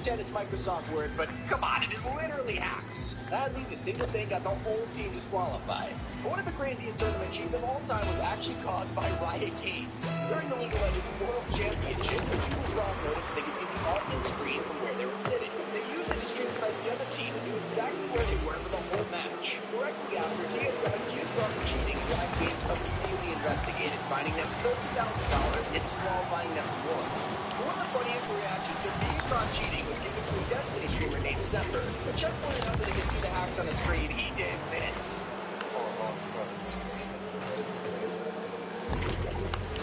pretend it's Microsoft Word, but come on, it is literally hacks. Sadly, the single thing got the whole team disqualified. One of the craziest tournament cheats of all time was actually caught by Riot Games. During the League of Legends World Championship, the two cross noticed that they could see the audience screen from where they were sitting. They used it to stream snipe the other team and knew exactly where they were for the whole match. Directly after, TSM accused Rob of cheating, and Riot Games immediately investigated, finding them $30,000 and disqualifying them from Worlds. One of the funniest reactions to being caught cheating was given to a Destiny streamer named Semper. When Chuck pointed out that they could see the hacks on the screen, he did this.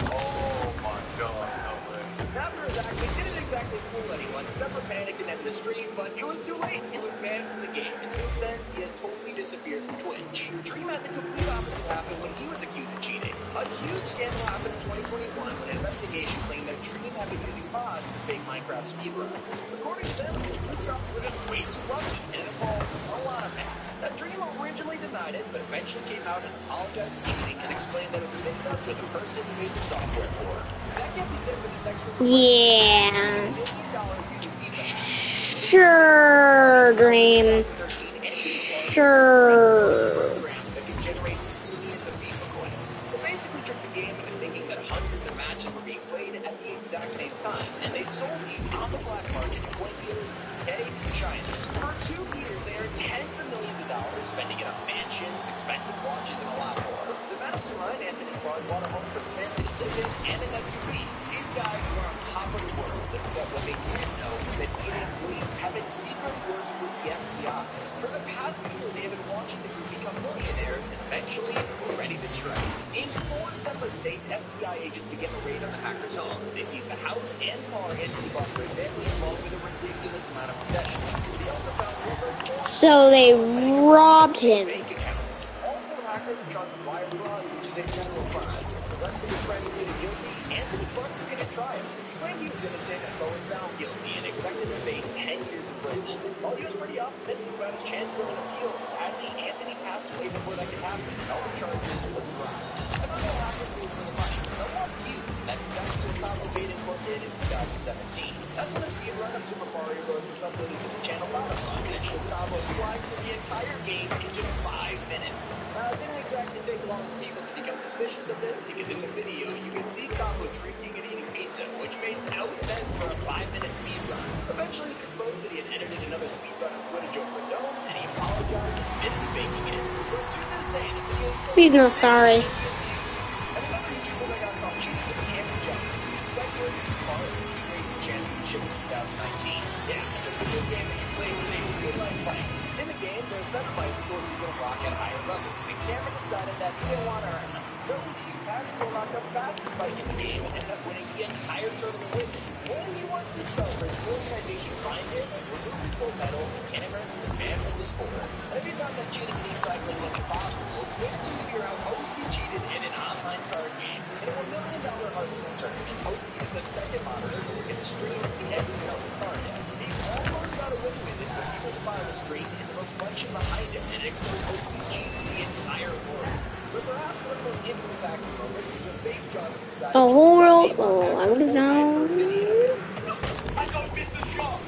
Oh my god, no way. After his act, he didn't exactly fool anyone. Semper panicked and ended the stream, but it was too late. He was banned from the game, and since then, he has totally disappeared from Twitch. Dream had the complete opposite happen when he was accused of cheating. A huge scandal happened in 2021 when an investigation claimed that Dream had been using mods to fake Minecraft speedruns. According to them, his loot drops were just way too lucky, and it involved a lot of math. Now, Dream originally denied it, but eventually came out and apologized for cheating and explained that it was a mix-up with the person who made the software for it. That can't be said for this next one. Yeah. Sure, Dream. Sure. That can generate millions of FIFA coins. They basically tricked the game into thinking that hundreds of matches were being played at the exact same time, and they sold these on the black market to coin dealers in the UK and China. For 2 years, they earned tens of millions of dollars, spending it on mansions, expensive watches, and a lot more. The mastermind, Anthony Clark, bought a home for his family to live in and an SUV. These guys were on top of the world, except what they didn't know was that EA employees have been secretly working with the FBI. For the past year, they have been watching the group become millionaires, and eventually were ready to strike. In 4 separate states, FBI agents began a raid on the hackers' homes. They seized the house and car Anthony bought for his family, along with a ridiculous amount of possessions. They also found So they robbed him. bank accounts. All 4 hackers were charged with wire fraud, which is a general crime. The rest of his friends pleaded guilty, and Anthony Clark took it at trial. He claimed he was innocent, but was found guilty and expected to face 10 years in prison. While he was pretty optimistic about his chances of an appeal, sadly, Anthony passed away before that could happen, and all the charges were dropped. Another hacker moved for the money, somewhat fused, and that's exactly what Tom Levine and Corp did in 2017. That's when the speedrun of Super Mario Bros. Was uploaded to the channel bottom run, and it showed Tabo flying through the entire game in just 5 minutes. It didn't exactly take long for people to become suspicious of this, because in the video, you can see Tabo drinking and eating pizza, which made no sense for a 5-minute speedrun. Eventually, it was exposed that he had edited another speedrunner's footage over his own, and he apologized and admitted to faking it. But to this day, the video still He's not sorry. and another YouTuber that got caught cheating was Cameron Jones, who's the cyclist who won the Heat Racing Championship in 2019. Yeah, it's a video game that you play with a real-life bike. In the game, there's better bicycles you can rock at higher levels, and Cameron decided that he didn't want to earn them. So he used hacks to unlock the fastest bike in the game and ended up winning the entire tournament with it. When he wants to celebrate, the organization fined him and removed his gold medal, Cameron was banned from the sport. And if you found that cheating in e-cycling was impossible, it's way to figure out Hosty cheated in an online card game. In a $1 million Hearthstone tournament, Hosty used a second monitor to look at the stream and see everyone else's card deck. He almost got away with it, but people spotted the screen and the reflection behind him, and it exposed Hosty's cheats to the entire world. But perhaps one of the most infamous hacking moments was when Faith Jarvis decided The to whole start world. a Oh, I would have known. I don't miss a shot!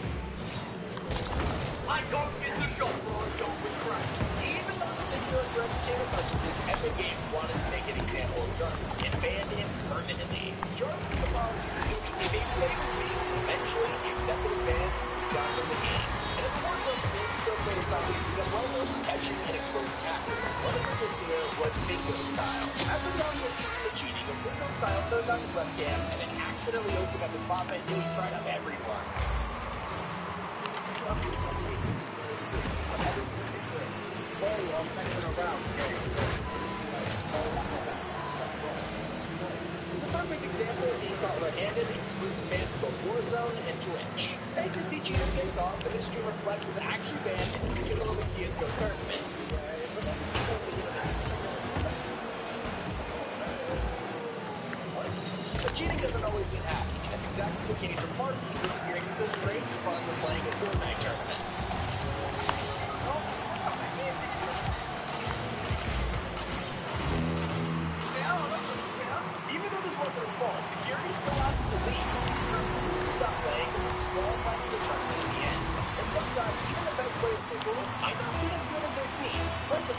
I don't miss a shot, bro. I don't miss crap. Even though the videos for entertainment purposes, Epic Games wanted to make an example of Jarvis and banned him permanently. Jarvis' apology gave a famous speech. Eventually, he accepted his ban and got from the game. And as more so, he still played a time with some well-known catching and exposing hackers. One in particular was Bingo Style. After telling his team the cheating, a Bingo Style turned on his webcam and then accidentally opened up his bot menu in front of everyone. It's a perfect example of being caught red-handed and excluding banned from both Warzone and Twitch. Nice to see cheaters get caught, but this streamer Flex was actually banned in the middle of a CSGO tournament. But cheating doesn't always mean hacking, and that's exactly the case for Martin, who experienced the strange fun of playing a Fortnite tournament. Even though this wasn't his fault, security still has to leave. He refused to stop playing and was disqualified from the tournament in the end.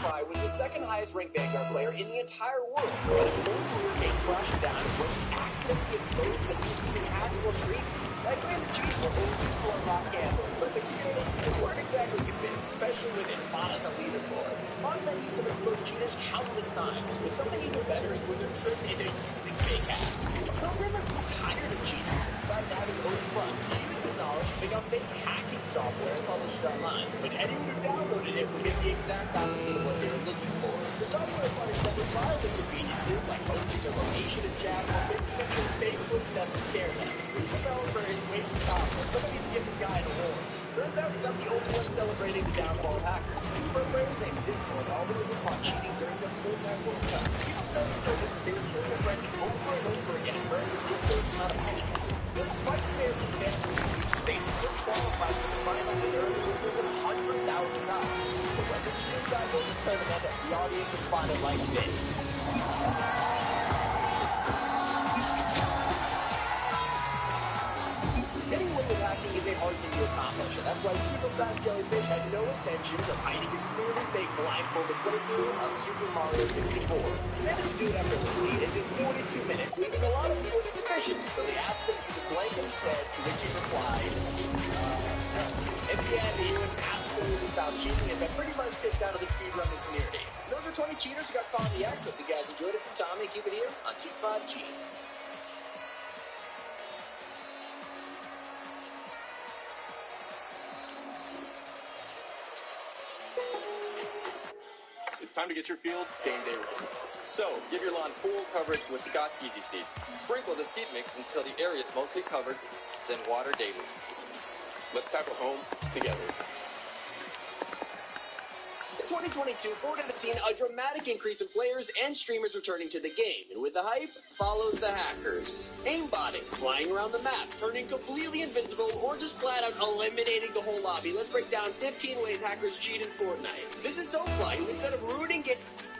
Fry was the second highest ranked Vanguard player in the entire world, but his whole career came crashing down when he accidentally exposed that he was using hacks while streaming. Like, granted, cheats were only for rock gambling, but the community weren't exactly convinced, especially with his spot on the leaderboard. Spawn menus have exposed cheaters countless times, but something even better is when they're tricked into using fake hacks. A programmer grew tired of cheaters and decided to have his own front. He used his knowledge to make up fake hacking software and publish it online, but anyone who downloaded it would get the exact opposite of what they were looking for. The software punished them with mild inconveniences like posting their location in chat or making fake footsteps to scare them. This developer is way too powerful. Somebody needs to give this guy an award. Turns out he's not the only one celebrating the downfall of hackers. Two pro players named Zinco and Alvin were caught cheating during the Fortnite World Cup. People started to notice that they were killing their friends over and over again for a ridiculous amount of points. Despite the Americans' advantage in cheats, they still qualified for the finals and earned more than $100,000. But when the cheating side goes to the tournament, the audience responded like this. Getting away with hacking is a hard thing to accomplish, and that's why Super Fast Jellyfish had no intentions of hiding his clearly fake blindfolded playthrough of Super Mario 64. He managed to do it effortlessly in just 42 minutes, leaving a lot of people suspicious, so they asked him to blank instead, to which he replied, no. In the end, he was absolutely found cheating and got pretty much kicked out of the speedrunning community. Those are 20 cheaters who got caught in the act. If you guys enjoyed it from Tommy, keep it here on T5G. It's time to get your field game day ready. So, give your lawn full coverage with Scott's Easy Seed. Sprinkle the seed mix until the area is mostly covered, then water daily. Let's tackle home together. In 2022, Fortnite has seen a dramatic increase in players and streamers returning to the game, and with the hype, follows the hackers. Aimbotting, flying around the map, turning completely invisible, or just flat out eliminating the whole lobby. Let's break down 15 ways hackers cheat in Fortnite. This is Soulfly, who instead of ruining it,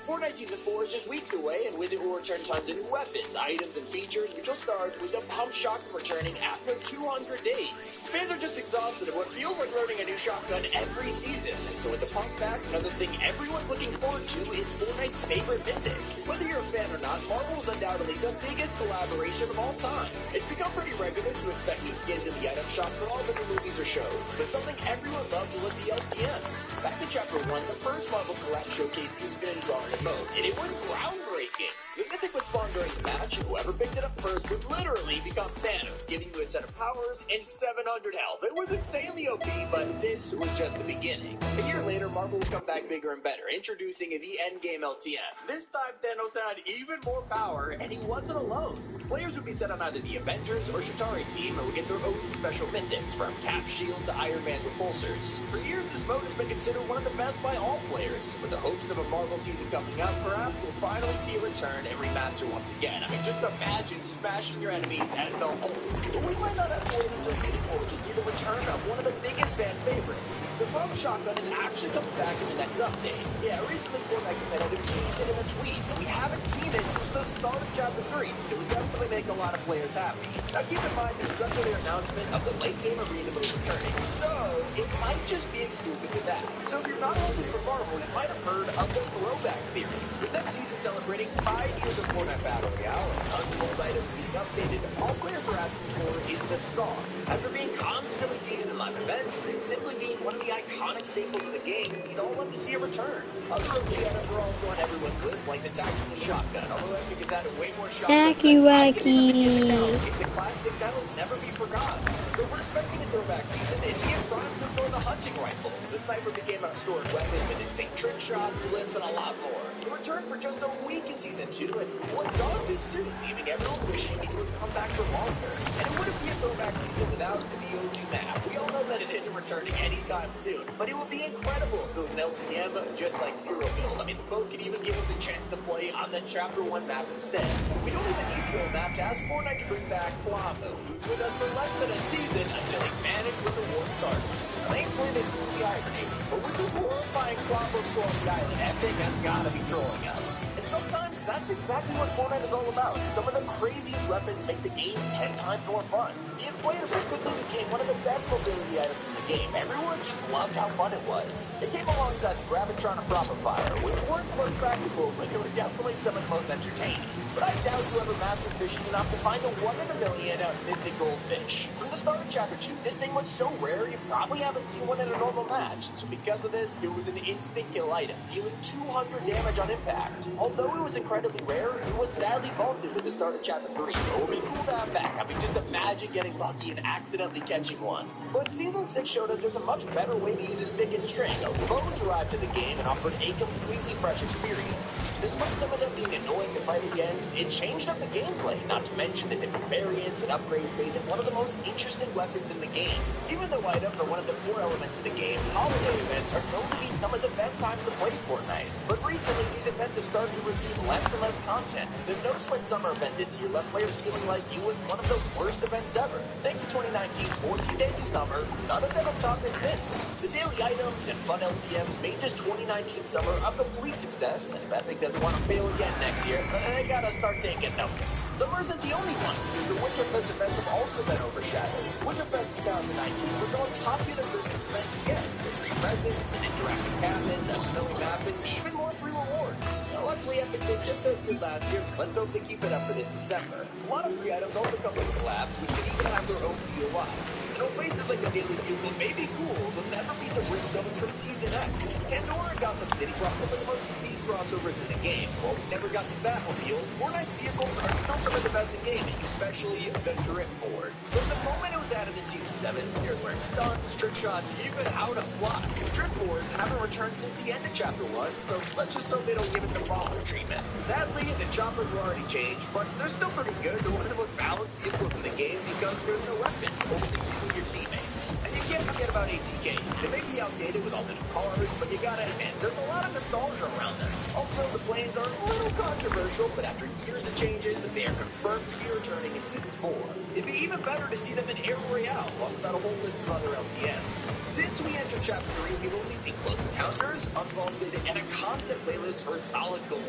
Fortnite Season 4 is just weeks away, and with it will return tons of new weapons, items, and features, which will start with the Pump Shotgun returning after 200 days. Fans are just exhausted of what feels like loading a new shotgun every season, and so with the Pump back, another thing everyone's looking forward to is Fortnite's favorite mythic. Whether you're a fan or not, Marvel is undoubtedly the biggest collaboration of all time. It's become pretty regular to expect new skins in the item shop for all the new movies or shows, but something everyone loves was the LTMs. Back in Chapter 1, the first Marvel collab showcased the Infinity Gauntlet mode, and it was groundbreaking. The mythic would spawn during the match, and whoever picked it up first would literally become Thanos, giving you a set of powers and 700 health. It was insanely OP, but this was just the beginning. A year later, Marvel would come back bigger and better, introducing the Endgame LTM. This time, Thanos had even more power, and he wasn't alone. Players would be set on either the Avengers or Chitauri team and would get their own special mythics, from Cap Shield to Iron Man's repulsors. For years, this mode has been considered one of the best by all players. With the hopes of a Marvel season coming up, perhaps we'll finally see a return and remaster once again. I mean, just imagine smashing your enemies as they'll hold. But we might not have to wait until Season 4 to see the return of one of the biggest fan favorites. The Pump Shotgun is actually coming back in the next update. Yeah, recently Fortnite Competitive teased it in a tweet, and we haven't seen it since the start of Chapter 3, so it definitely make a lot of players happy. Now keep in mind this is under their announcement of the late game arena mode returning, so it might just be exclusive to that. So if you're not looking for Marvel, you might have heard of the throwback theory. With next season celebrating 5 years of Fortnite Battle Royale and tons of old items being updated, all players are asking for is the Scar. After being constantly teased in live events and simply being one of the iconic staples of the game, we'd all love to see a return. Other OG items are also on everyone's list, like the Tactical Shotgun, although Epic has added way more shotguns. Tacky wacky. It's a classic that'll never be forgotten. So we're expecting a throwback season, and me and Brian took for the hunting rifles. The sniper became a historic weapon with insane trick shots, limbs, and a lot more. It returned for just a week in Season 2, and was gone too soon, leaving everyone wishing it would come back for longer. And it wouldn't be a throwback season without the OG map. We all know that it isn't returning anytime soon, but it would be incredible if it was an LTM just like Zero Build. I mean, the mode could even give us a chance to play on the Chapter 1 map instead. We don't even need the old map to ask Fortnite to bring back Claw Mode, who's with us for less than a season until he vanished when the war started. Main Normally they seem to be hibernating, but with the horrifying clockwork flow on the island, Epic has gotta be trolling us. And sometimes that's exactly what Fortnite is all about. Some of the craziest weapons make the game 10 times more fun. The inflatable quickly became one of the best mobility items in the game. Everyone just loved how fun it was. It came alongside the Gravitron and Fire, which weren't most practical, but they were definitely some of the most entertaining. But I doubt you ever mastered fishing enough to find a 1 in a million mythic goldfish. From the start of Chapter 2, this thing was so rare you probably haven't seen one in a normal match. So because of this, it was an instant kill item, dealing 200 damage on impact. Although it was incredibly rare, it was sadly vaulted with the start of Chapter 3. It would be cool to have back. I mean, just imagine getting lucky and accidentally catching one. But Season 6 showed us there's a much better way to use a stick and string. Bows arrived in the game and offered a completely fresh experience. Despite some of them being annoying to fight against, it changed up the gameplay, not to mention the different variants and upgrades made them one of the most interesting weapons in the game. Even though items are one of the core elements of the game, holiday events are known to be some of the best times to play Fortnite. But recently, these events have started to receive less and less content. The No Sweat Summer event this year left players feeling like it was one of the worst events ever. Thanks to 2019's 14 Days of Summer, none of them have topped its hits. The daily items and fun LTMs made this 2019 summer a complete success, and if Epic doesn't want to fail again next year, they gotta start taking notes. Summer isn't the only one, because the Winterfest events have also been overshadowed. Winterfest 2019 was the most popular Christmas event yet, with free presents, an interactive cabin, a snowy map, and even more free rewards. Now, luckily, Epic did just as good last year, so let's hope they keep it up for this December. A lot of free items also come with collabs, which can even have their own POIs. You know, places like the Daily Bugle may be cool, they'll never beat the rich summons from Season X. Pandora and Gotham City brought some of the most unique crossovers in the game. While we never got the Batmobile, Fortnite's vehicles are still some of the best in gaming, especially the Drift Board. From the moment it was added in Season 7, players learned stunts, trick shots, even how to fly. Drift Boards haven't returned since the end of Chapter 1, so let's just hope they don't give it the follow treatment. Sadly, the choppers were already changed, but they're still pretty good. They're one of the most balanced vehicles in the game because there's no weapon, only you and your teammates. And you can't forget about ATKs. They may be outdated with all the new cars, but you gotta admit, there's a lot of nostalgia around them. Also, the planes are a little controversial, but after years of changes, they are confirmed to be returning in Season 4. It'd be even better to see them in Air Royale, alongside a whole list of other LTMs. Since we entered Chapter 3, we've only seen Close Encounters, Unvaulted, and a constant playlist for Solid Gold.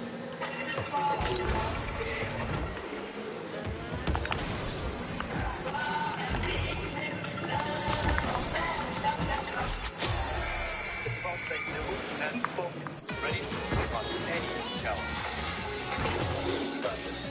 It's about staying nimble and focused, ready to take on any challenge. You got this.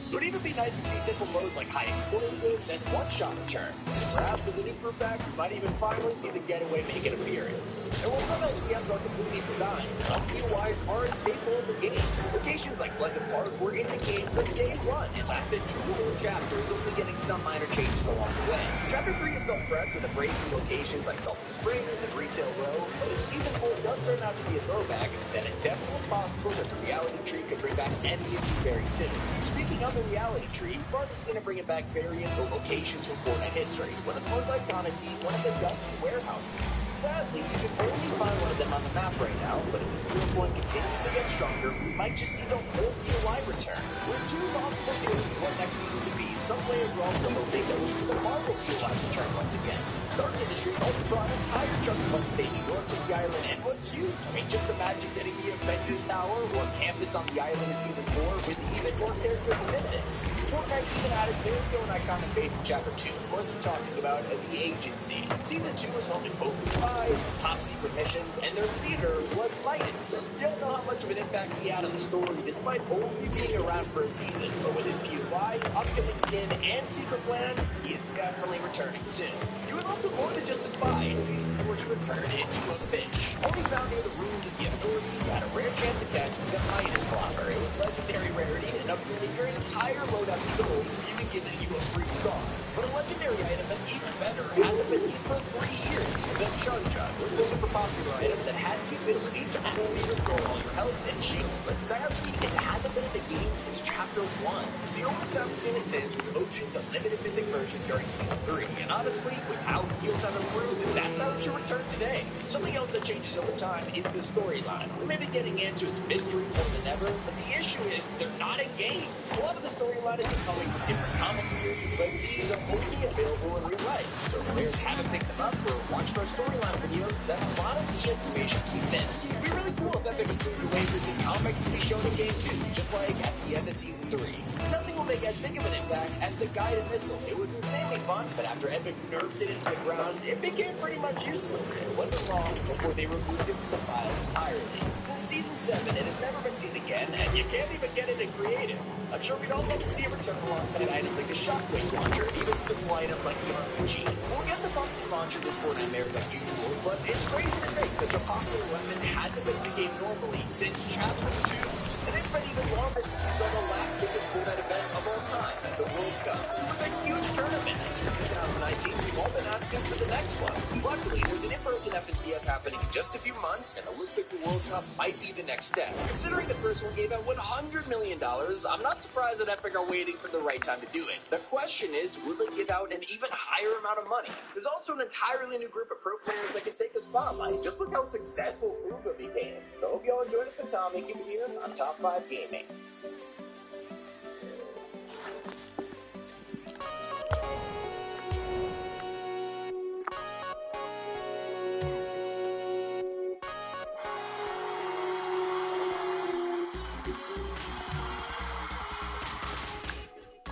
It would even be nice to see simple modes like high explosives and one-shot return. Perhaps with the new crew pack, we might even finally see the Getaway make an appearance. And while some LTMs are completely forgotten, some POIs are a staple of the game. Locations like Pleasant Park were in the game from day one and lasted 2 whole chapters, only getting some minor changes along the way. Chapter 3 is felt fresh with a brave new locations like Salty Springs and Retail Row, but if Season 4 does turn out to be a throwback, then it's definitely possible that the reality tree could bring back any of these very soon. Speaking of the reality tree, Bart is gonna bring back various locations from Fortnite history. One of the most iconic being one of the dusty warehouses. Sadly, you can only find one of them on the map right now, but if the skill point continues to get stronger, we might just see the whole POI return. With 2 possible theories of what next season could be, some players are also hoping that we'll see the Marvel POI return once again. Dark Industries also brought an entire chunk of upstate New York to the island, and what's huge? I mean, just imagine getting the Avengers Tower or campus on the island in Season 4 with even more characters and mythics. Fortnite even had its very own iconic base in Chapter 2. Of course, I'm talking about the Agency. Season 2 was home to open spies, top secret missions, and their leader was Midas. Don't know how much of an impact he had on the story despite only being around for a season, but with his POI, upcoming skin, and secret plan, he is definitely returning soon. He was also more than just a spy. In Season 4, he was turned into a fish. Only found near the ruins of the Authority, you had a rare chance to catch the Midas Flopper, a legendary rarity, and upgrading your entire loadout to gold, even giving you a free scar. But a legendary item that's even better hasn't been seen for 3 years. The Chug Jug was a super popular item that had the ability to fully restore all your health and shield, but sadly, it hasn't been in the game since Chapter 1. The only time we've seen it since was Ocean's Unlimited Mythic version during Season 3, and honestly, with how heals have improved, that's how it should return today. Something else that changes over time is the storyline. We may be getting answers to mysteries more than ever, but the issue is they're not in game. A lot of the storyline is coming from different comic series, but these are only available in real life, so players haven't picked them up or watched our storyline videos, then a lot of key information can be missed. It'd be really cool if Epic included a way for these comics to be shown in game 2, just like at the end of Season 3. Nothing will make as big of an impact as the guided missile. It was insanely fun, but after Epic nerfed it into the ground, it became pretty much useless. It wasn't long before they removed it from the files entirely. Since Season 7, it has never been seen again, and you can't even get it in creative. I'm sure we'd all love to see it return alongside items like the Shockwave launcher and even simple items like the RPG. We'll get the pumpkin launcher this Fortnite Mayor like usual, but it's crazy to think such a popular weapon hasn't been in the game normally since Chapter 2. And it's been even longer since we saw the last biggest Fortnite event of all time, the World Cup. It was a huge tournament, and since 2019, we've all been asking for the next one. Luckily, there's an in-person FNCS happening in just a few months, and it looks like the World Cup might be the next step. Considering the first one gave out $100 million, I'm not surprised that Epic are waiting for the right time to do it. The question is, will they give out an even higher amount of money? There's also an entirely new group of pro players that can take the spotlight. Just look how successful Fuga became. So I hope y'all enjoyed it for Tom making it here on Top 5 Gaming.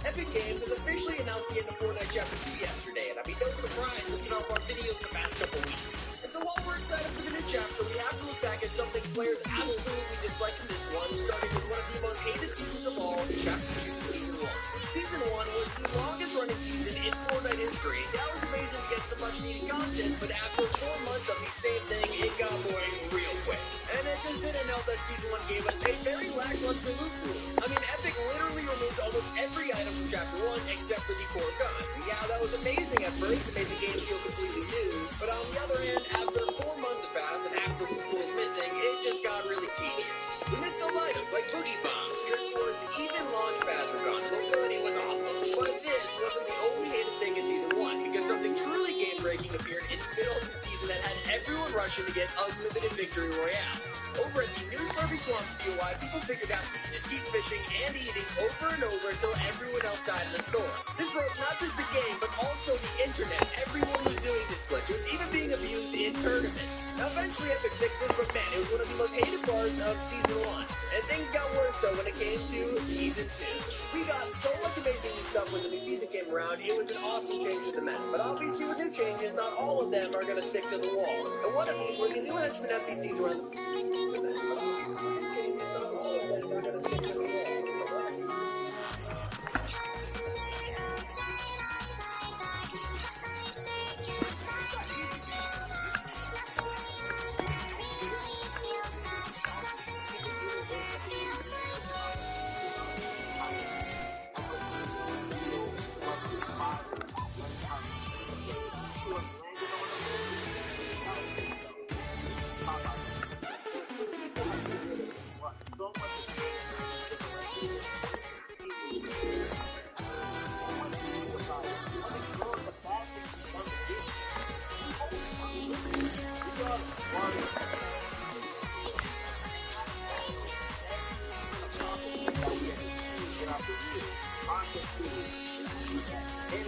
Epic Games has officially announced the end of Fortnite Chapter 2 yesterday, and I mean, no surprise looking off our videos the past couple weeks. And so while we're excited for the new chapter, we have to look back at something players absolutely disliked in this one, starting with one of the most hated seasons of all, Chapter 2 Season 1. Season 1 was the longest running season in Fortnite history. That was amazing to get some much needed content, but after 4 months of the same thing, it got boring real quick. And it just didn't help that Season 1 gave us a very lackluster loot pool. I mean, Epic literally removed almost every item from Chapter 1 except for the core guns. Yeah, that was amazing at first, it made the game feel completely new, but on the other hand, after 4 months have passed and half the loot pool is missing, it just got really tedious. We missed old items like boogie bombs, trip boards, even launch pads were gone. Mobility was awful. But this wasn't the only hated thing in Season 1, because something truly game-breaking appeared in the middle of the season that had everyone rushing to get unlimited victory royales. Over at the New Smurfy Swamps POI, people figured out you could just keep fishing and eating over and over until everyone else died in the storm. This broke not just the game, but also the internet. Everyone was doing this glitch. It was even being abused in tournaments. Now, eventually Epic fixed this, but man, it was one of the most hated parts of Season 1. And things got worse, though, when it came to Season 2. We got so much amazing new stuff when the new season came around. It was an awesome change to the map. But obviously, with new changes, not all of them are going to stick to the wall. And one of these were the new henchmen NPCs around the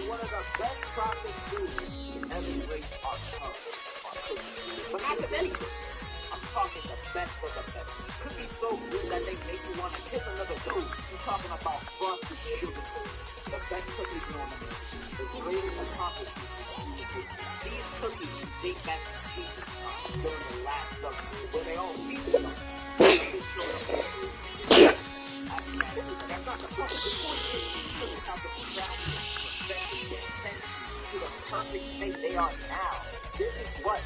one of the best processed foods in every race are cookies. But not just any cookies. I'm talking the best of the best. Cookies so good that they make you want to kiss another dude. I'm talking about frosted sugar cookies. The best cookies known to me. The greatest accomplishment of human history. These cookies date back to Jesus during the last government, where they all featured them. That's not the point. The point is these cookies have the value, respect, and to the perfect state they are now. This is what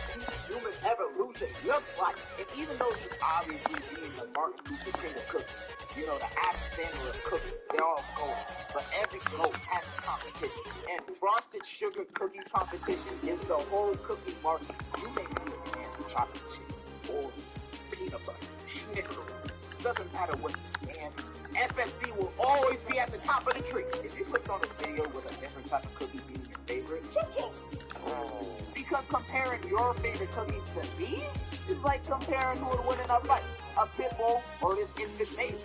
human evolution looks like. And even though he's obviously being the Martin Luther King of cookies, you know, the Alexander of cookies, they're all gold. But every gold has a competition. And frosted sugar cookies competition is the whole cookie market. You may be a fan of chocolate chip or peanut butter, Snickers. Doesn't matter what you stand. FSC will always be at the top of the tree. If you clicked on a video with a different type of cookie being your favorite, yes. Because comparing your favorite cookies to these is like comparing who would win in a fight, a pit bull or this infant baby.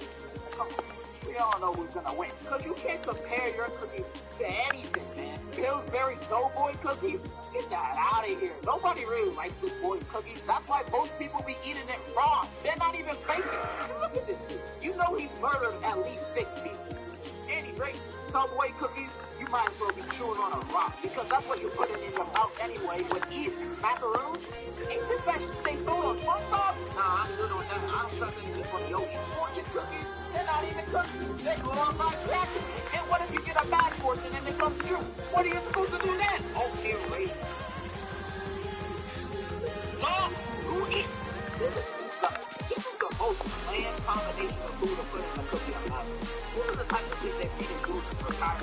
Come on, we all know who's gonna win. Because you can't compare your cookies Strawberry Doughboy cookies? Get that out of here. Nobody really likes this boy's cookies. That's why most people be eating it raw. They're not even baking. Look at this dude. You know he murdered at least 6 people. And he's right. Subway cookies, you might as well be chewing on a rock because that's what you're putting in your mouth anyway with eating. Macaroons? Ain't this that they throw on front top? Nah, I'm good on that. I don't trust anything from the ocean. Fortune cookies? They're not even cookies. They glorified crackers. And what if you get a bad fortune and it comes true? What are you supposed to do then? Okay, wait. Mom, who eats? This is the most bland combination of food to put in a cookie I'm having. This is the type of shit that feeding food to retire.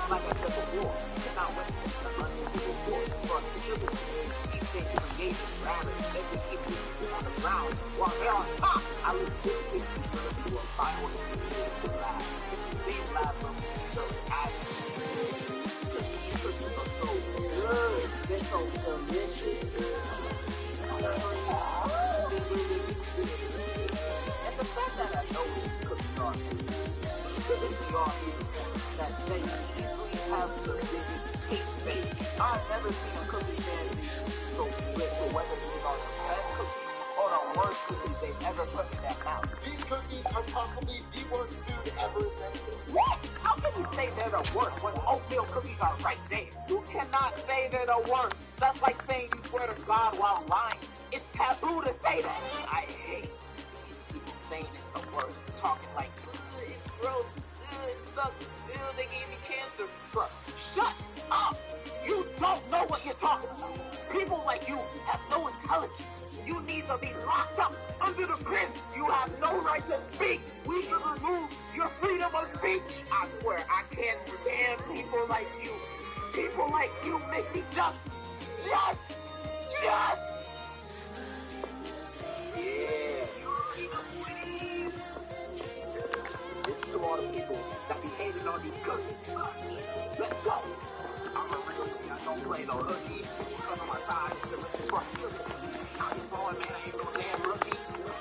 Like I said before, it's not witness to unusual force. But the sugar these things you engage in rather they can keep people on the ground while they're on top. I was just thinking for them to do a final to lab. These lab rooms are so active. These cookies are so good. They're so delicious. And the fact that I know these cookies are that they easily have the biggest taste base. I've never seen a cookie man be so split to whether these are the best cookies or the worst cookies they've ever put in their mouth. These cookies are possibly the worst food ever invented. What? How can you say they're the worst when oatmeal cookies are right there? You cannot say they're the worst. That's like saying you swear to God while lying. It's taboo to say that. I hate seeing people saying it's the worst, talking like, it's gross, it sucks, they gave me cancer. Bro, shut up! You don't know what you're talking about. People like you have no intelligence. You need to be locked up under the prison. You have no right to speak. We should remove your freedom of speech. I swear, I can't stand people like you. People like you make me just. Yeah. Listen to all the people that be hating on these cookies. Let's go. I'm a real G. I don't play no hooky. Because on my side, it's the richest part of cookies. I be born, man. I ain't no damn rookie.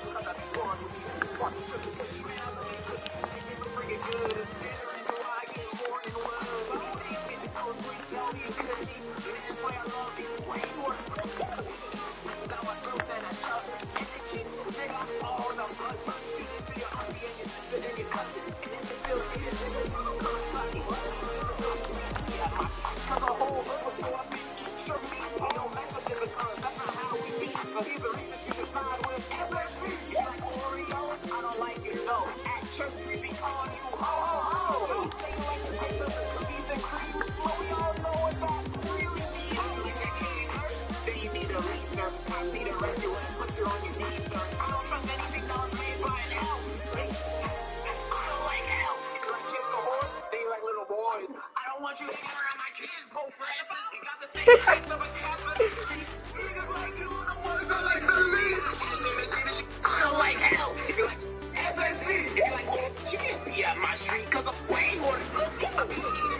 Because I be born with these fucking cookies. Man, I love these cookies. They be freaking good. And the reason why I get born in the world. I don't even get to go sweet, y'all. These cookies. And that's why I love these way more. Now I throw that I shove it. And they keep they got all the blood. You didn't see your auntie and your sister and your cousin. And then you feel it is. And then you don't come lucky. Cause the whole hood was so up in sure me. We don't mess with it because that's not how we be. So here's the reason you should side with FSB. You like Oreos? I don't like it, no. At church we be calling you ho ho ho. You say you like the taste of the cookies and cream. But we all know what that really means. You like that candy first? Then you need a research. I need a rescue and put you on your knees, sir. I don't trust anything that was made by an elf. I don't like elf. You like Chip the horse? Then you like little boys. I don't want you hanging around my kids, Pope Francis. You got the same face of a Catholic. Niggas like you are the ones that like to leave. I don't like hell. If you like FSC, if you like, you can't be at my street because I'm way more than good.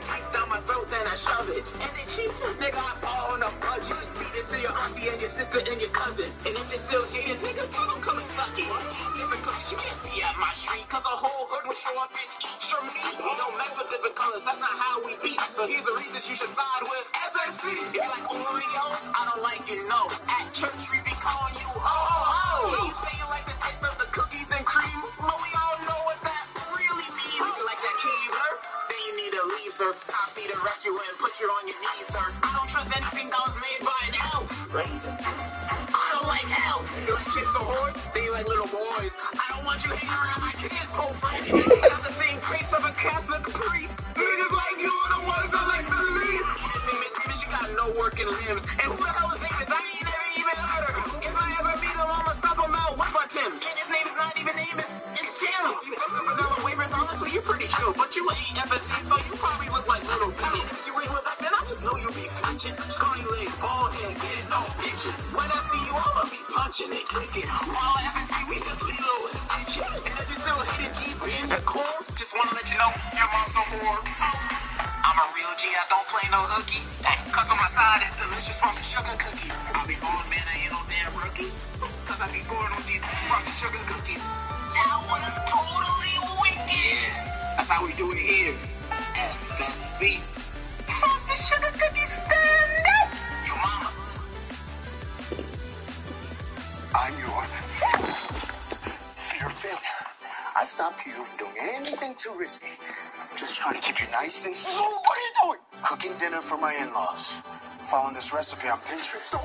Pipe down my throat, then I shove it. And then cheap nigga, I fall on a budget. Beat it to your auntie and your sister and your cousin. And if you're still here, nigga, tell them come and suck it. Different cookies, you can't be at my street because the whole hood will show up and eat your meat. We don't mess with different colors, that's not how we beat. So here's the reason you should side with FSC. If you like Oreos, I don't like it, no. At church, we be calling you ho ho ho. You say you like the taste of the cookies and cream, but we all know what that really means. If you like that Keebler, then you need to leave, sir. I'll be the rescue and put you on your knees, sir. I don't trust anything that was made by an elf. Racist. I don't like elf. You like Chicks the Horse, then you like little boys. I don't want you hanging around my kids, Pope Francis. You got the same face of a Catholic priest. Niggas like you are the ones that like to leave. You got no working limbs. And who the hell is Amos? I ain't never even heard her. If I ever meet him, I'ma stop him out. What about him? And his name is not even Amos. It's Jim. You fucking vanilla wavers, honestly, you pretty chill. But you ain't FSC, so you probably look like little P. And if you ain't with us, then I just know you be switching. Scrawny legs, bald head, getting no bitches. When I see you, I'ma be punching it, clicking. All FSC, we just Lilo and Stitch. And if you still hate it deep in your core, just wanna let you know your mom's a whore. I'm a real G, I don't play no hooky. Cause on my side is delicious frosted sugar cookie. I be born, man, I ain't no damn rookie. Cause I be born on these frosted sugar cookies. That one is totally wicked. That's how we do it here. FSC. Frosted sugar Your mama. I'm your failure. I stopped you from doing anything too risky. Just trying to keep you nice and slow. What are you doing? Cooking dinner for my in-laws. Following this recipe on Pinterest.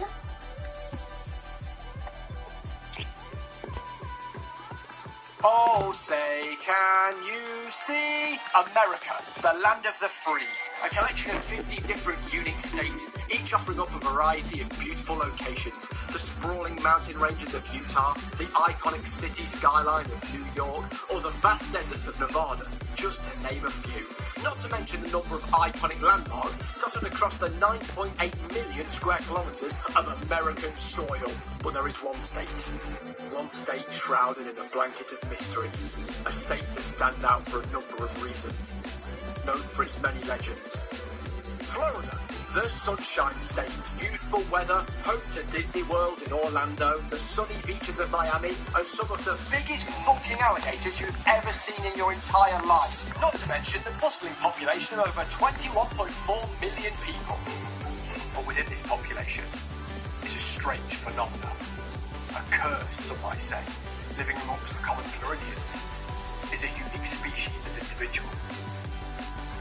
Oh, say, can you see America, the land of the free? A collection of 50 different unique states, each offering up a variety of beautiful locations. The sprawling mountain ranges of Utah, the iconic city skyline of New York, or the vast deserts of Nevada, just to name a few. Not to mention the number of iconic landmarks dotted across the 9.8 million square kilometres of American soil. But there is one state shrouded in a blanket of mystery. A state that stands out for a number of reasons. Known for its many legends. Florida, the Sunshine State. Beautiful weather, home to Disney World in Orlando, the sunny beaches of Miami, and some of the biggest fucking alligators you've ever seen in your entire life. Not to mention the bustling population of over 21.4 million people. But within this population is a strange phenomenon. A curse, some might say, living amongst the common Floridians, is a unique species of individual.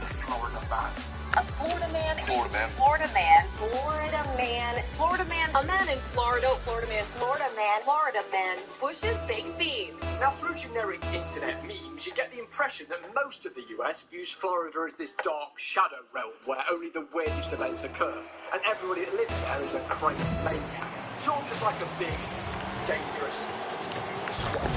The Florida Man. A Florida man. Florida man. Florida man. Florida man. Florida man. A man in Florida. Florida man. Florida man. Florida man. Bushes baked beans. Now, through generic internet memes, you get the impression that most of the US views Florida as this dark shadow realm where only the weirdest events occur, and everybody that lives there is a crazy maniac. Sort of just like a big, dangerous swamp.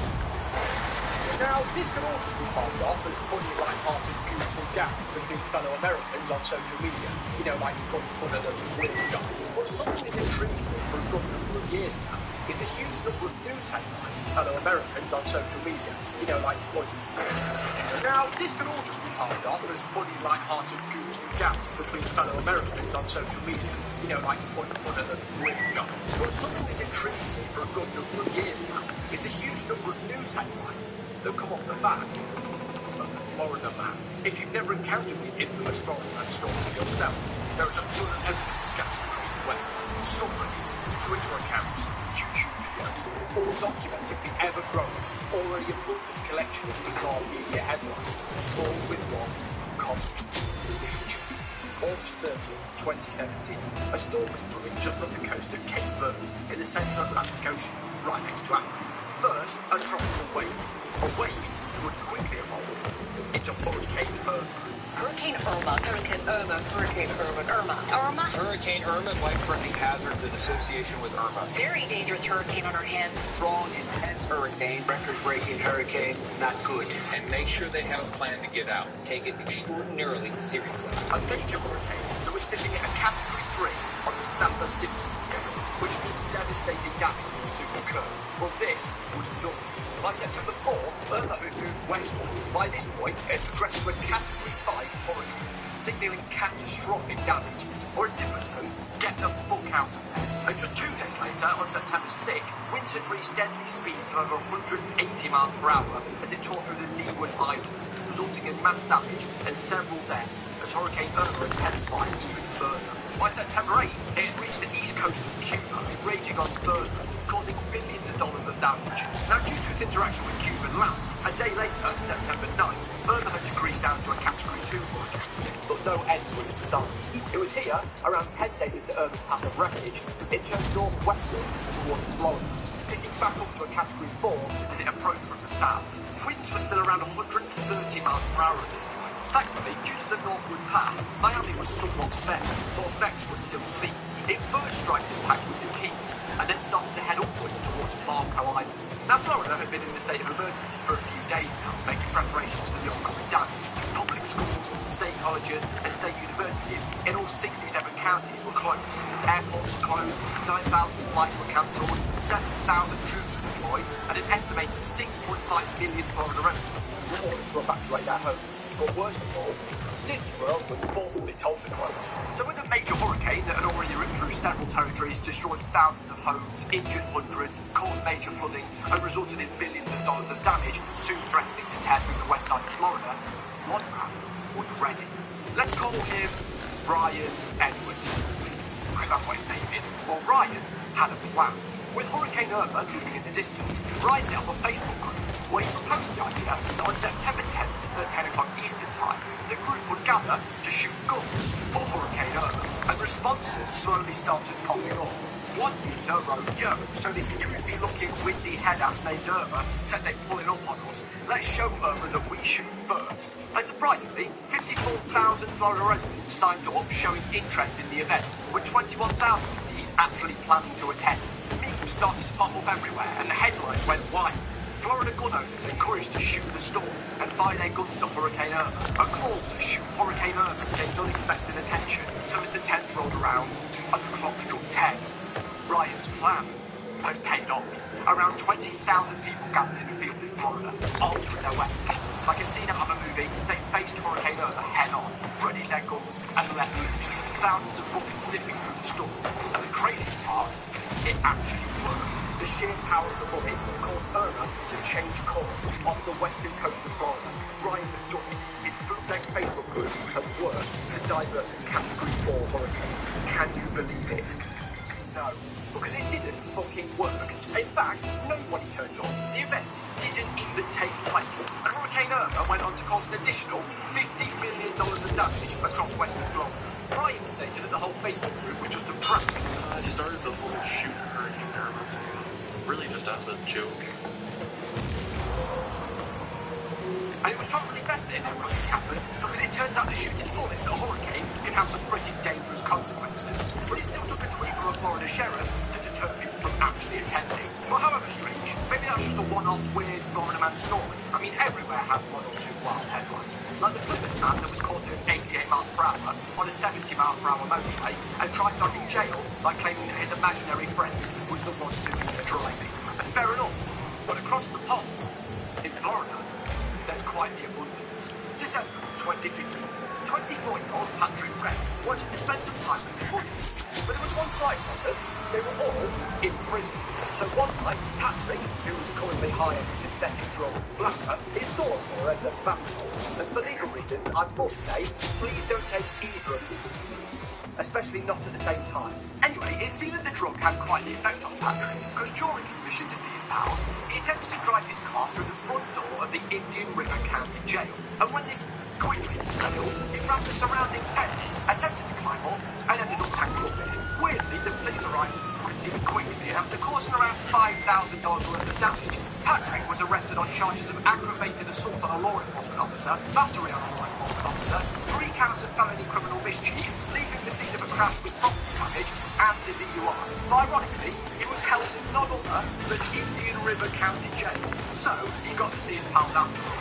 Now, this can all just be found off as funny, light-hearted goofs and gags between fellow Americans on social media. You know, like poking fun at the weird guy. But something that's intrigued me for a good number of years now is the huge number of news headlines of fellow Americans on social media. You know, like pointing. Now, this can all just be found off as funny, light-hearted goofs and gags between fellow Americans on social media. You know, like pointing fun at the weird guy. But something that's intrigued me for a good number of years now is the huge number of news headlines that come off the back of the Florida Man. If you've never encountered these infamous Florida Man stories yourself, there is a flood of evidence scattered across the web. Subreddits, Twitter accounts, YouTube videos, all documenting the ever-growing, already abundant collection of bizarre media headlines, all with one common feature. August 30th, 2017, a storm was brewing just off the coast of Cape Verde in the central Atlantic Ocean, right next to Africa. First, a tropical wave. A wave would quickly evolve into Hurricane Irma. Hurricane Irma. Hurricane Irma. Hurricane Irma. Irma. Hurricane Irma, life-threatening hazards in association with Irma. Very dangerous hurricane on our hands. Strong, intense hurricane. Record-breaking hurricane, not good. And make sure they have a plan to get out. Take it extraordinarily seriously. A major hurricane that was sitting at a Category 3 on the Saffir-Simpson scale, which means devastating damage will soon occur. Well, this was nothing. By September 4th, Irma had moved westward. By this point, it progressed to a Category 5 hurricane, signalling catastrophic damage. Or in simple terms, get the fuck out of there. And just 2 days later, on September 6th, winds had reached deadly speeds of over 180 miles per hour as it tore through the Leeward Islands, resulting in mass damage and several deaths as Hurricane Irma intensified even further. By September 8th, it had reached the east coast of Cuba, raging on further, causing billions of dollars of damage. Now, due to its interaction with Cuban land, a day later, September 9th, Irma had decreased down to a Category 2 hurricane. But no end was in sight. It was here, around 10 days into Irma's path of wreckage, it turned northwestward towards Florida, picking back up to a Category 4 as it approached from the south. Winds were still around 130 miles per hour at this point. Thankfully, due to the northward path, Miami was somewhat spared, but effects were still seen. It first strikes impact with the Keys, and then starts to head upwards towards Marco Island. Now, Florida had been in a state of emergency for a few days now, making preparations for the oncoming damage. Public schools, state colleges, and state universities in all 67 counties were closed. Airports were closed, 9,000 flights were cancelled, 7,000 troops were deployed, and an estimated 6.5 million Florida residents were ordered to evacuate their homes. But worst of all, Disney World was forcibly told to close. So with a major hurricane that had already ripped through several territories, destroyed thousands of homes, injured hundreds, caused major flooding, and resulted in billions of dollars of damage, soon threatening to tear through the west side of Florida, one man was ready. Let's call him Ryan Edwards. Because that's what his name is. Well, Ryan had a plan. With Hurricane Irma looming in the distance, Ryan set up a Facebook group where he proposed the idea that on September 10th at 10 o'clock Eastern Time, the group would gather to shoot guns for Hurricane Irma, and responses slowly started popping up. One user wrote, "Yo, so this goofy-looking, windy head-ass named Irma said they're pulling up on us. Let's show Irma that we shoot first." And surprisingly, 54,000 Florida residents signed up showing interest in the event, with 21,000 of these actually planning to attend. Memes started to pop up everywhere, and the headlines went wild. Florida gun owners encouraged to shoot the storm and fire their guns at Hurricane Irma. A call to shoot Hurricane Irma gained unexpected attention, so as the 10th rolled around and the clock struck 10. Ryan's plan had paid off. Around 20,000 people gathered in a field in Florida, armed with their weapons. Like a scene out of a movie, they faced Hurricane Irma head-on, readied their guns, and let loose. Thousands of bullets zipping through the storm. And the craziest part, it actually worked. The sheer power of the bullets caused Irma to change course off the western coast of Florida. Ryan had done it. His bootleg Facebook group had worked to divert a Category 4 hurricane. Can you believe it? No, because it didn't fucking work. In fact, nobody turned up. The event didn't even take place. And Hurricane Irma went on to cause an additional $50 million of damage across western Florida. Ryan stated that the whole Facebook group was just a prank. I started the whole shoot Hurricane Irma thing really just as a joke. And it was probably best that it never actually happened, because it turns out that shooting bullets at a hurricane can have some pretty dangerous consequences. But it still took a tweet from a Florida sheriff to deter people from actually attending. But however strange, maybe that's just a one-off weird Florida man story. I mean, everywhere has one or two wild headlines. Like the Plymouth man that was caught doing 88 miles per hour on a 70 mile per hour motorway and tried dodging jail by claiming that his imaginary friend was the one doing the driving. And fair enough, but across the pond, in Florida, there's quite the abundance. December 2015, 24-year-old Patrick Wren wanted to spend some time with his buddies. But there was one slight problem: they were all in prison. So one night, Patrick, who was currently high on the synthetic drug Flapper, his swords were at battle. And for legal reasons, I must say, please don't take either of these, especially not at the same time. Anyway, it seemed that the drug had quite the effect on Patrick, because during his mission to see his pals, he attempted to drive his car through the front door of the Indian River County Jail. And when this quickly failed, he grabbed the surrounding fence, attempted to climb up, and ended up tangled up in it. Weirdly, the police arrived pretty quickly, and after causing around $5,000 worth of damage, Patrick was arrested on charges of aggravated assault on a law enforcement officer, battery on a law enforcement officer, 3 counts of felony criminal mischief, leaving the scene of a crash with property damage, and a DUI. But ironically, he was held in none other than Indian River County Jail, so he got to see his pals afterwards.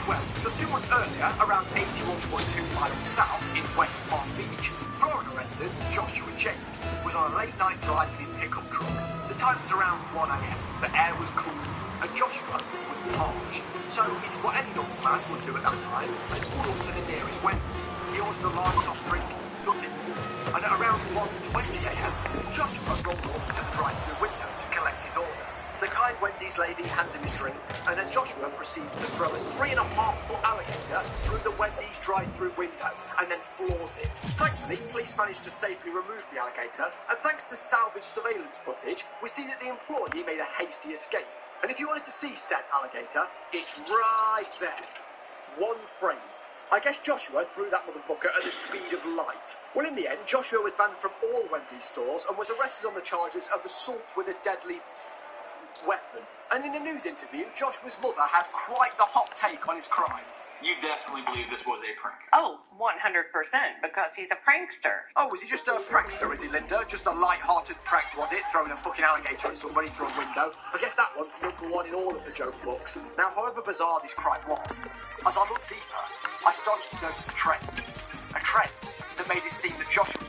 Well, just 2 months earlier, around 81.2 miles south in West Palm Beach, Florida resident Joshua James was on a late-night drive in his pickup truck. The time was around 1 a.m. The air was cool, and Joshua was parched. So he did what any normal man would do at that time, and pulled up to the nearest Wendy's. He ordered a large soft drink, nothing more. And at around 1:20 a.m., Joshua rolled up to the drive-thru window to collect his order. The kind Wendy's lady hands him his drink, and then Joshua proceeds to throw a 3.5-foot alligator through the Wendy's drive-thru window, and then floors it. Thankfully, police managed to safely remove the alligator, and thanks to salvage surveillance footage, we see that the employee made a hasty escape. And if you wanted to see said alligator, it's right there. 1 frame. I guess Joshua threw that motherfucker at the speed of light. Well, in the end, Joshua was banned from all Wendy's stores and was arrested on the charges of assault with a deadly weapon. And in a news interview, Joshua's mother had quite the hot take on his crime. You definitely believe this was a prank. Oh, 100%, because he's a prankster. Oh, was he just a prankster, is he, Linda? Just a light-hearted prank, was it? Throwing a fucking alligator at somebody through a window? I guess that one's #1 in all of the joke books. Now, however bizarre this crime was, as I looked deeper, I started to notice a trend. A trend that made it seem that Joshua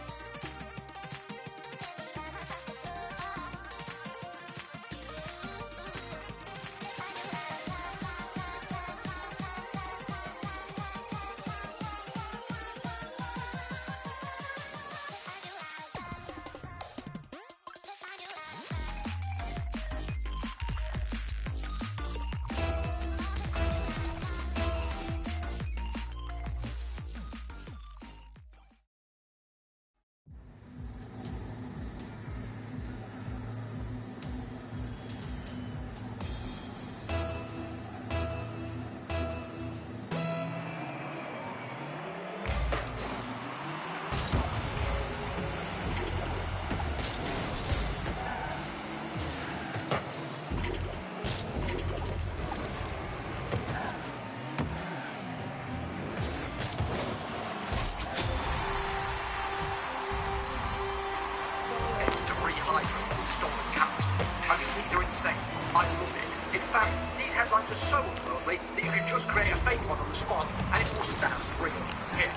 insane. I love it. In fact, these headlines are so otherworldly that you can just create a fake one on the spot and it will sound real. Here,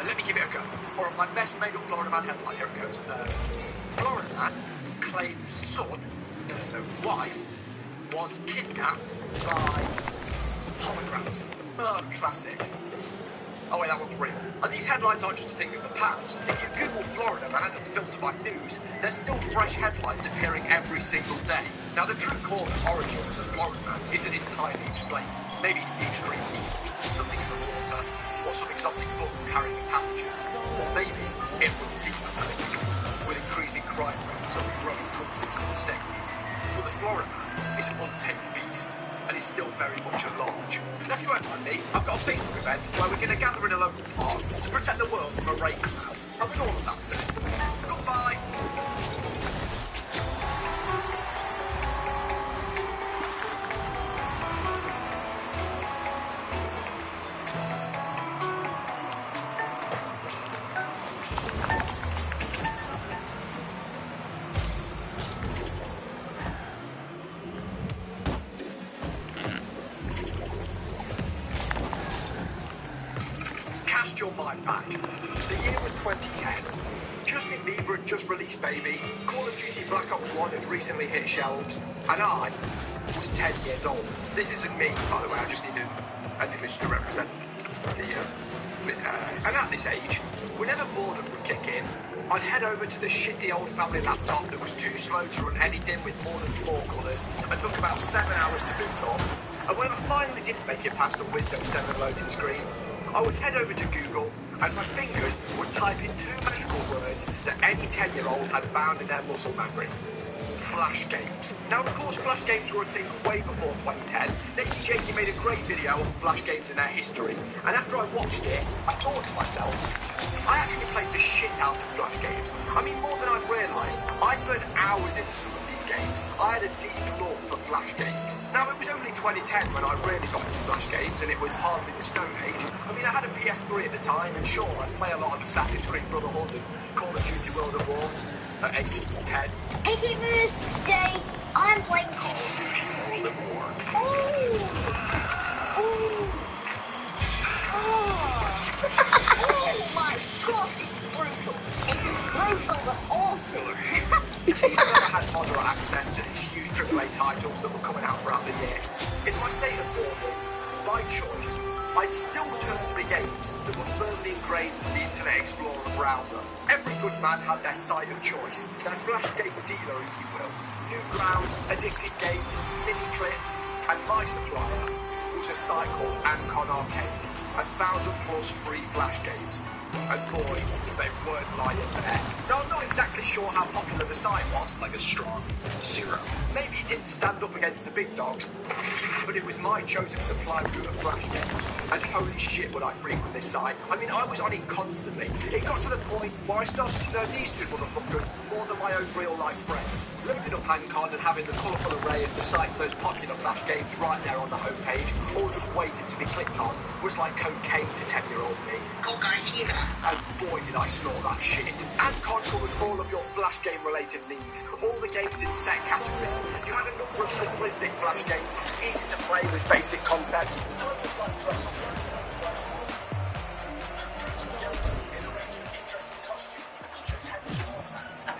let me give it a go. Or my best made up Florida Man headline. Here it goes. Florida Man claims son, wife, was kidnapped by holograms. Oh, classic. Oh wait, that one's real. And these headlines aren't just a thing of the past. If you Google Florida Man and filter by news, there's still fresh headlines appearing every single day. Now the true cause and origin of the Florida Man isn't entirely explained. Maybe it's the extreme heat, something in the water, or some exotic bug carrying a pathogen. Or maybe it runs deeper politically, with increasing crime rates and growing drug use in the state. But the Florida Man is an untamed beast, and is still very much at large. Now if you won't mind me, I've got a Facebook event where we're going to gather in a local park to protect the world from a rain cloud. And with all of that said, goodbye! Cast your mind back. The year was 2010. Justin Bieber had just released Baby, Call of Duty Black Ops 1 had recently hit shelves, and I was 10 years old. This isn't me, by the way, I just need an image to represent the... and at this age, whenever boredom would kick in, I'd head over to the shitty old family laptop that was too slow to run anything with more than 4 colours, and took about 7 hours to boot up. And when I finally did make it past the Windows 7 loading screen, I would head over to Google, and my fingers would type in 2 magical words that any 10-year-old had found in their muscle memory. Flash games. Now, of course, Flash games were a thing way before 2010. Nicky Jakey made a great video on Flash games and their history, and after I watched it, I thought to myself, I actually played the shit out of Flash games. I mean, more than I'd realised. I'd put hours into some of these games. I had a deep love for Flash games. Now, it was only 2010 when I really got into Flash games, and it was hardly the Stone Age. I mean, I had a PS3 at the time, and sure, I'd play a lot of Assassin's Creed Brotherhood and Call of Duty World at War at age 10. Hey gamers, today I'm playing Call of Duty World at War. Oh my god, this is brutal. This is brutal but awesome. He's never had moderate access to these huge AAA titles that were coming out throughout the year. In my state of boredom, by choice, I'd still turn to the games that were firmly ingrained into the Internet Explorer browser. Every good man had their site of choice, their flash game dealer, if you will. Newgrounds, Addicted Games, Miniclip, and my supplier was a site called Ancon Arcade. 1,000 plus free flash games. And boy, they weren't lying there. Now, I'm not exactly sure how popular the site was, like a strong 0. Maybe it didn't stand up against the big dogs, but it was my chosen supply route of flash games. And holy shit, would I frequent this site. I mean, I was on it constantly. It got to the point where I started to know these 2 motherfuckers more than my own real-life friends. Loading up Ancon and having the colourful array of the site's most popular flash games right there on the homepage, all just waiting to be clicked on, was like cocaine to 10-year-old me. Cocaine. And boy, did I snort that shit. Ancon covered all of your flash game-related needs, all the games in set categories. You had a number of simplistic flash games, easy to play with basic concepts. Titles like Dress Up, Transfer Yellow, interactive, interesting costume, action, heavy voice acting.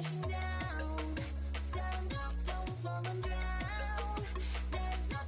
crashing down. Stand up, don't fall and drown. There's no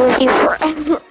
Duty forever.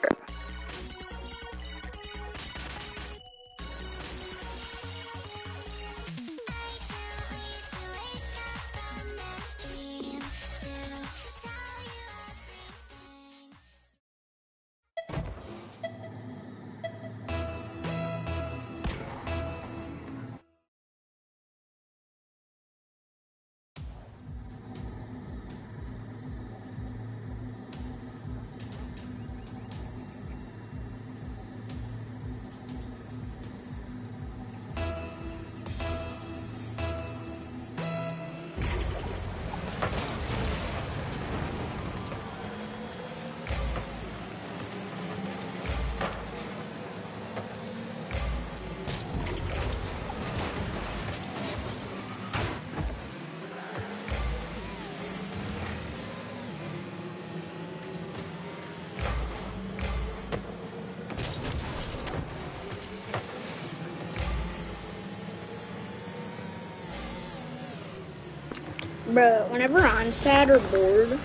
Bro, whenever I'm sad or bored,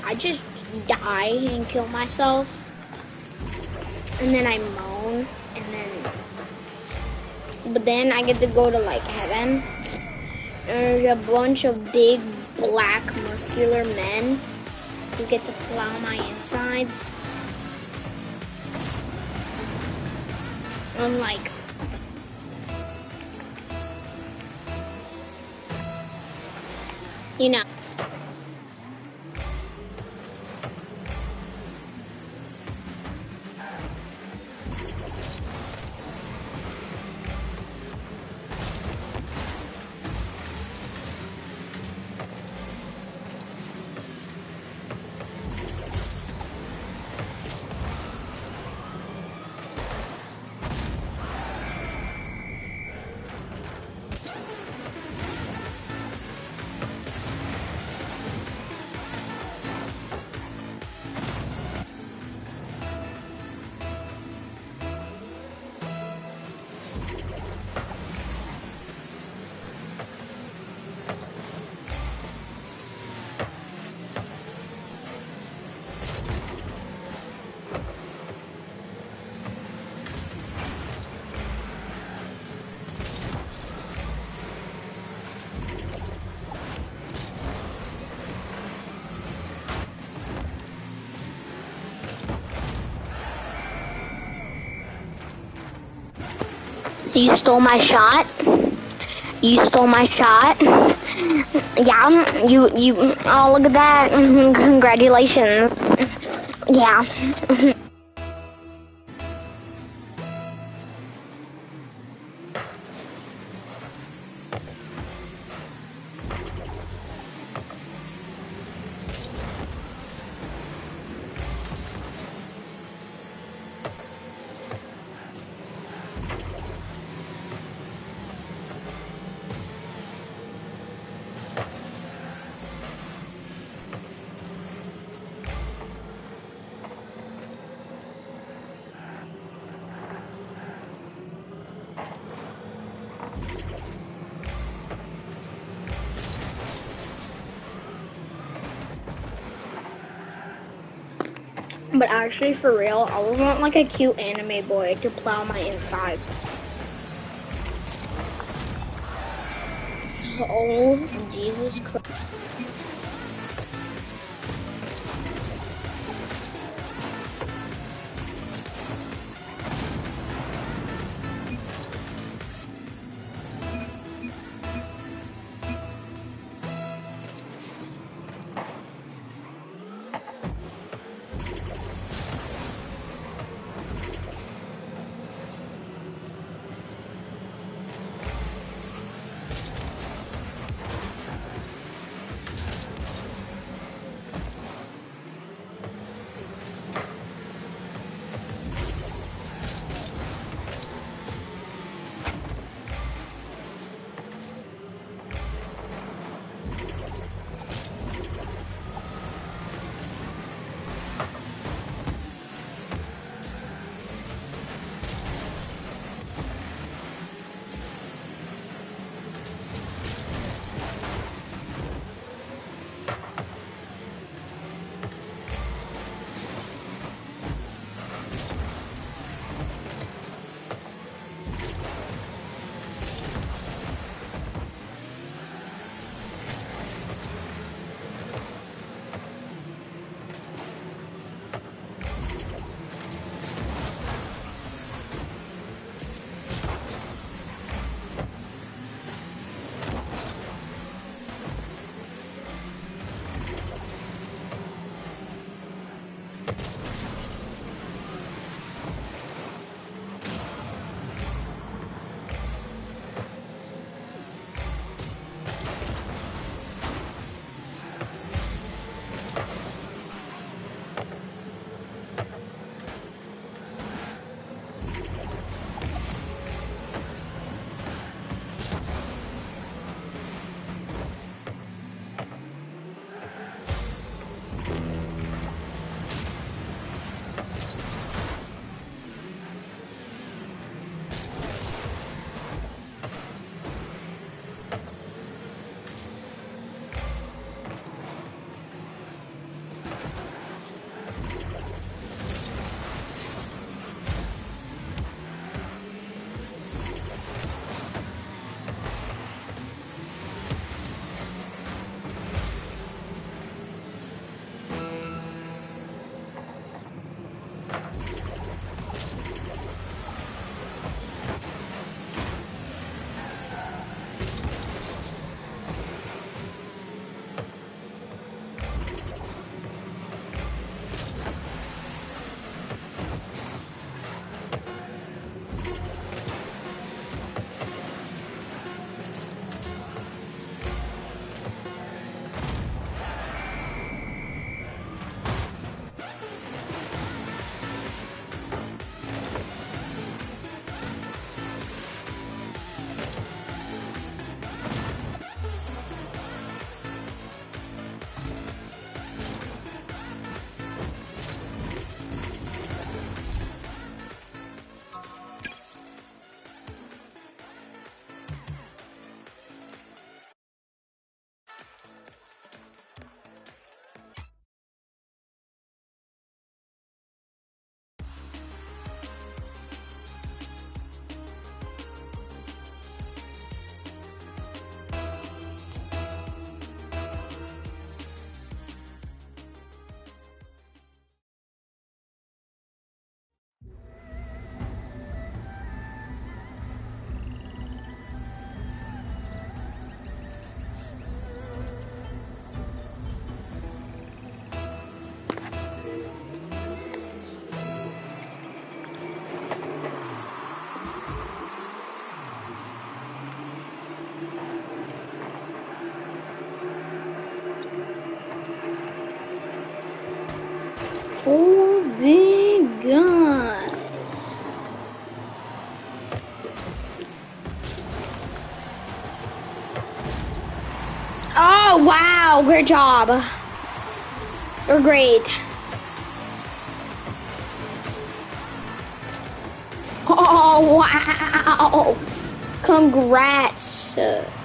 I just die and kill myself. And then I moan, but then I get to go to like heaven. And there's a bunch of big, black, muscular men who get to plow my insides. I'm like, you know. You stole my shot. You stole my shot. Yeah, you, oh, look at that. Congratulations. Yeah. But actually, for real, I would want like a cute anime boy to plow my insides. Oh, Jesus Christ. 4 big guys. Oh, wow. Great job. You're great. Oh, wow. Congrats.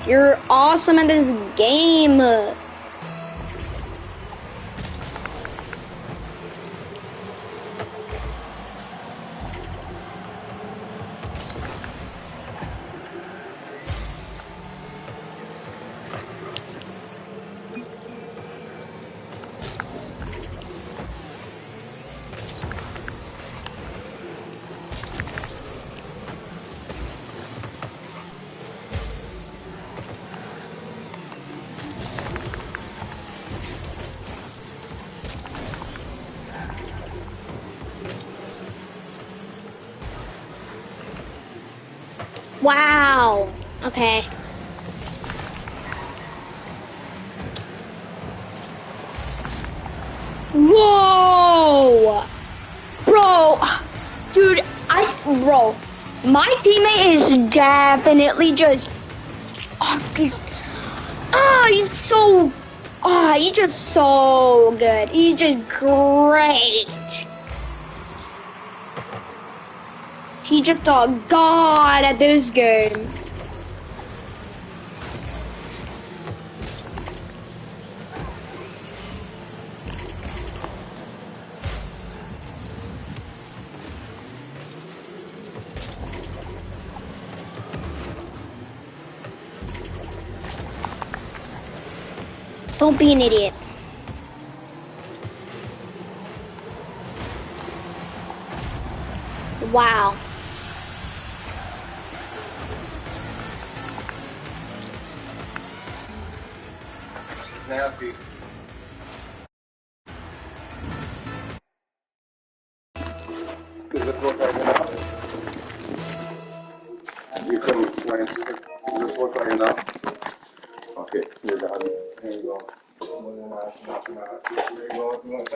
You're awesome at this game. Wow. Okay. Whoa. Bro. Dude, bro. My teammate is definitely just, he's just so good. He's just great. He's just a god at this game. Don't be an idiot. Wow. Nasty. nice. Does this look like enough? Okay, you're done. There you go. There you go. If you want